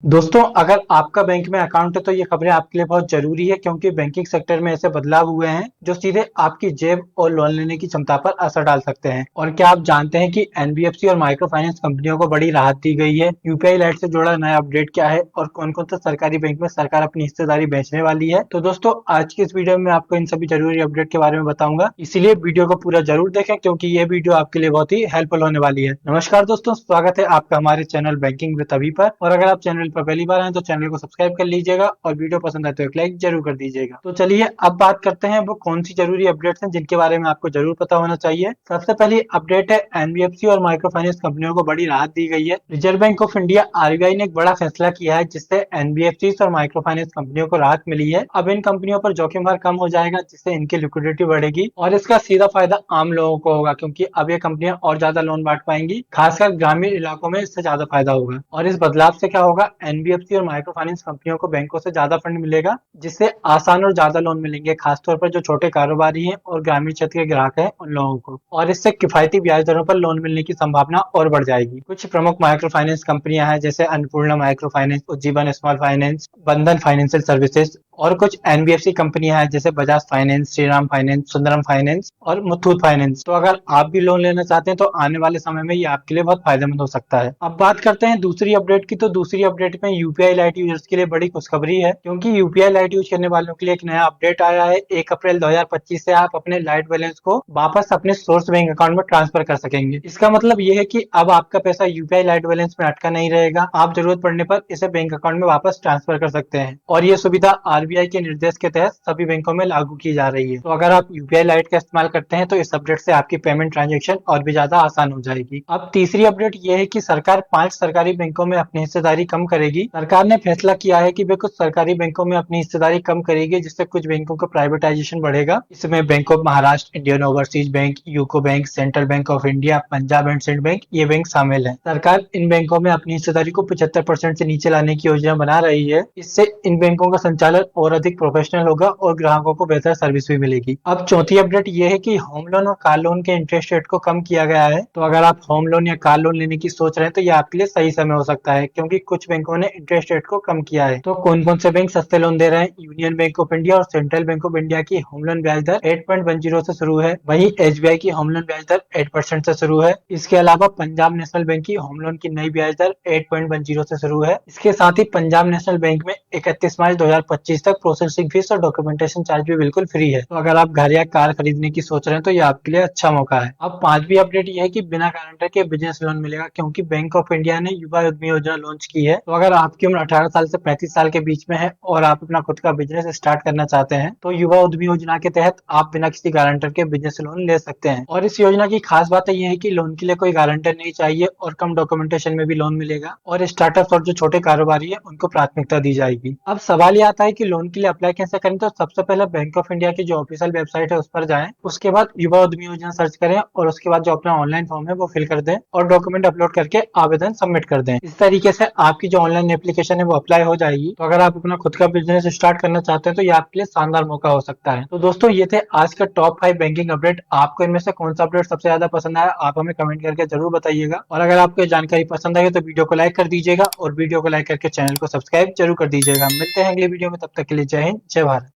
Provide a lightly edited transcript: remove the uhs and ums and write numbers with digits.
दोस्तों, अगर आपका बैंक में अकाउंट है तो ये खबरें आपके लिए बहुत जरूरी है क्योंकि बैंकिंग सेक्टर में ऐसे बदलाव हुए हैं जो सीधे आपकी जेब और लोन लेने की क्षमता पर असर डाल सकते हैं। और क्या आप जानते हैं कि एनबीएफसी और माइक्रो फाइनेंस कंपनियों को बड़ी राहत दी गई है? यूपीआई लाइट से जुड़ा नया अपडेट क्या है और कौन कौन से सरकारी बैंक में सरकार अपनी हिस्सेदारी बेचने वाली है? तो दोस्तों, आज की इस वीडियो में आपको इन सभी जरूरी अपडेट के बारे में बताऊंगा, इसीलिए वीडियो को पूरा जरूर देखें क्योंकि ये वीडियो आपके लिए बहुत ही हेल्पफुल होने वाली है। नमस्कार दोस्तों, स्वागत है आपका हमारे चैनल बैंकिंग विद अभी पर। और अगर आप चैनल पर पहली बार आए तो चैनल को सब्सक्राइब कर लीजिएगा और वीडियो पसंद आए तो एक लाइक जरूर कर दीजिएगा। तो चलिए अब बात करते हैं वो कौन सी जरूरी अपडेट्स हैं जिनके बारे में आपको जरूर पता होना चाहिए। सबसे पहली अपडेट है, एनबीएफसी और माइक्रो फाइनेंस कंपनियों को बड़ी राहत दी गई है। Reserve bank of India RBI ने एक बड़ा फैसला किया है जिससे एनबीएफसी और माइक्रो फाइनेंस कंपनियों को राहत मिली है। अब इन कंपनियों पर जोखिम भार कम हो जाएगा जिससे इनकी लिक्विडिटी बढ़ेगी और इसका सीधा फायदा आम लोगों को होगा क्योंकि अब ये कंपनियां और ज्यादा लोन बांट पाएंगी। खासकर ग्रामीण इलाकों में इससे ज्यादा फायदा होगा। और इस बदलाव से क्या होगा, एनबीएफसी और माइक्रो फाइनेंस कंपनियों को बैंकों से ज्यादा फंड मिलेगा जिससे आसान और ज्यादा लोन मिलेंगे, खासतौर पर जो छोटे कारोबारी हैं और ग्रामीण क्षेत्र के ग्राहक हैं उन लोगों को। और इससे किफायती ब्याज दरों पर लोन मिलने की संभावना और बढ़ जाएगी। कुछ प्रमुख माइक्रो फाइनेंस कंपनियां हैं जैसे Annapurna micro finance, Ujjivan small finance, बंधन फाइनेंशियल सर्विसेज। और कुछ एनबीएफसी कंपनियां हैं जैसे Bajaj finance, Shriram finance, Sundaram finance और मुथूट फाइनेंस। तो अगर आप भी लोन लेना चाहते हैं तो आने वाले समय में ये आपके लिए बहुत फायदेमंद हो सकता है। अब बात करते हैं दूसरी अपडेट की। तो दूसरी अपडेट में यूपीआई लाइट यूजर्स के लिए बड़ी खुशखबरी है क्योंकि यूपीआई लाइट यूज करने वालों के लिए एक नया अपडेट आया है। 1 अप्रैल 2025 से आप अपने लाइट बैलेंस को वापस अपने सोर्स बैंक अकाउंट में ट्रांसफर कर सकेंगे। इसका मतलब ये है कि अब आपका पैसा यूपीआई लाइट बैलेंस में अटका नहीं रहेगा। आप जरूरत पड़ने पर इसे बैंक अकाउंट में वापस ट्रांसफर कर सकते हैं और ये सुविधा आरबीआई के निर्देश के तहत सभी बैंकों में लागू की जा रही है। तो अगर आप यूपीआई लाइट का इस्तेमाल करते हैं तो इस अपडेट से आपकी पेमेंट ट्रांजैक्शन और भी ज्यादा आसान हो जाएगी। अब तीसरी अपडेट ये है कि सरकार 5 सरकारी बैंकों में अपनी हिस्सेदारी कम करेगी। सरकार ने फैसला किया है कि वे कुछ सरकारी बैंकों में अपनी हिस्सेदारी कम करेगी जिससे कुछ बैंकों का प्राइवेटाइजेशन बढ़ेगा। इसमें Bank of Maharashtra, Indian Overseas Bank, UCO Bank, Central Bank of India, Punjab and Sindh Bank, ये बैंक शामिल है। सरकार इन बैंकों में अपनी हिस्सेदारी को 75% से नीचे लाने की योजना बना रही है। इससे इन बैंकों का संचालन और अधिक प्रोफेशनल होगा और ग्राहकों को बेहतर सर्विस भी मिलेगी। अब चौथी अपडेट ये है कि होम लोन और कार लोन के इंटरेस्ट रेट को कम किया गया है। तो अगर आप होम लोन या कार लोन लेने की सोच रहे हैं तो ये आपके लिए सही समय हो सकता है क्योंकि कुछ बैंकों ने इंटरेस्ट रेट को कम किया है। तो कौन कौन से बैंक सस्ते लोन दे रहे हैं? यूनियन बैंक ऑफ इंडिया और सेंट्रल बैंक ऑफ इंडिया की होम लोन ब्याज दर 8.10 से शुरू है। वहीं एसबीआई की होम लोन ब्याज दर 8% से शुरू है। इसके अलावा पंजाब नेशनल बैंक की होम लोन की नई ब्याज दर 8.10 से शुरू है। इसके साथ ही पंजाब नेशनल बैंक में 31 मार्च 2025 तक प्रोसेसिंग फीस और डॉक्यूमेंटेशन चार्ज भी बिल्कुल फ्री है। तो अगर आप घर या कार खरीदने की सोच रहे हैं तो ये आपके लिए अच्छा मौका है। अब पांचवी अपडेट ये है कि बिना गारंटर के बिजनेस लोन मिलेगा क्योंकि बैंक ऑफ इंडिया ने युवा उद्यमी योजना लॉन्च की है। तो अगर आपकी उम्र 18 साल से 35 साल के बीच में है और आप अपना खुद का बिजनेस स्टार्ट करना चाहते हैं तो युवा उद्यमी योजना के तहत आप बिना किसी गारंटर के बिजनेस लोन ले सकते हैं। और इस योजना की खास बात यह है कि लोन के लिए कोई गारंटर नहीं चाहिए और कम डॉक्यूमेंटेशन में भी लोन मिलेगा और स्टार्टअप और जो छोटे कारोबारी है उनको प्राथमिकता दी जाएगी। अब सवाल ये आता है कि लोन के लिए अप्लाई कैसे करें। तो सबसे पहले बैंक ऑफ इंडिया की जो ऑफिशियल वेबसाइट है उस पर जाएं। उसके बाद युवा उद्यमी योजना सर्च करें और उसके बाद जो अपना ऑनलाइन फॉर्म है वो फिल कर दें और डॉक्यूमेंट अपलोड करके आवेदन सबमिट कर दें। इस तरीके से आपकी जो ऑनलाइन एप्लीकेशन है वो अप्लाई हो जाएगी। तो अगर आप अपना खुद का बिजनेस स्टार्ट करना चाहते हैं तो ये आपके लिए शानदार मौका हो सकता है। तो दोस्तों, ये थे आज का टॉप 5 बैंकिंग अपडेट। आपको इनमें से कौन सा अपडेट सबसे ज्यादा पसंद आया आप हमें कमेंट करके जरूर बताइएगा। और अगर आपको ये जानकारी पसंद आई तो वीडियो को लाइक कर दीजिएगा और वीडियो को लाइक करके चैनल को सब्सक्राइब जरूर कर दीजिएगा। मिलते हैं अगले वीडियो में, तब तक के लिए जय हिंद, जय भारत।